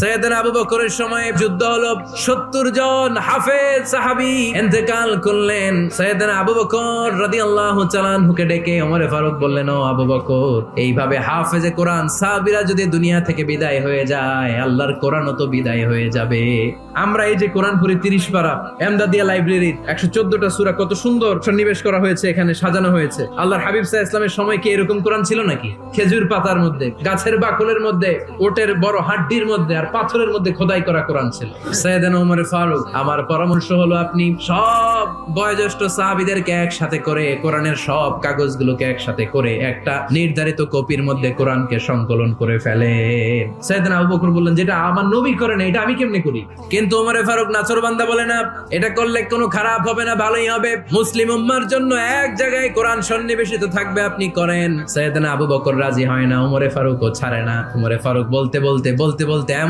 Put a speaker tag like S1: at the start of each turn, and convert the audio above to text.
S1: সাইয়েদনা আবু বকরের সময় যুদ্ধ হলো, 70 জন হাফেজ সাহাবী ইন্তেকাল করলেন। সাইয়েদনা আবু বকর রাদিয়াল্লাহু তাআলা আনহুকে ডেকে ওমর ফারুক বললেন, ও আবু বকর, এইভাবে হাফেজে কোরআন সাহাবীরা যদি দুনিয়া থেকে বিদায় হয়ে যায়, আল্লাহর কোরআনও তো বিদায় হয়ে যাবে। আমরা এই যে কোরআন পড়ি 30 পারা, এমদাদিয়া লাইব্রেরির 114টা সূরা, কত সুন্দর সন্নিবেশ করা হয়েছে, এখানে সাজানো হয়েছে। আল্লাহর হাবিব সাল্লাল্লাহু আলাইহি ওয়াসাল্লামের সময় কি এরকম কোরআন ছিল নাকি? খেজুর পাতার মধ্যে, গাছের বাকলের মধ্যে, ওটের বড় হাড্ডির মধ্যে আর পাথরের মধ্যে খোদাই করা কোরআন ছিল। সাইয়েদনা ওমর ফারুক, আমার পরামর্শ হলো আপনি সব বয়োজ্যেষ্ঠ সাহাবীদেরকে একসাথে করে কোরআনের সব কাগজগুলোকে একসাথে করে একটা নির্ধারিত কপির মধ্যে কোরআনকে সংকলন করে ফেলে। সাইয়েদনা আবু বকর বললেন, যেটা আমার নবী করে না, এটা আমি কেমনে করি? কিন্তু ওমর ফারুক নাছোড়বান্দা বলে, না, এটা করলে কোনো খারাপ হবে না, ভালোই হবে। মুসলিম উম্মার জন্য এক জায়গায় কোরআন সন্নিবেশিত থাকবে, আপনি করেন। সাইয়েদনা আবু বকর রাজি হয় না, ওমর ফারুকও ছাড়ে না। ওমর ফারুক বলতে বলতে এমন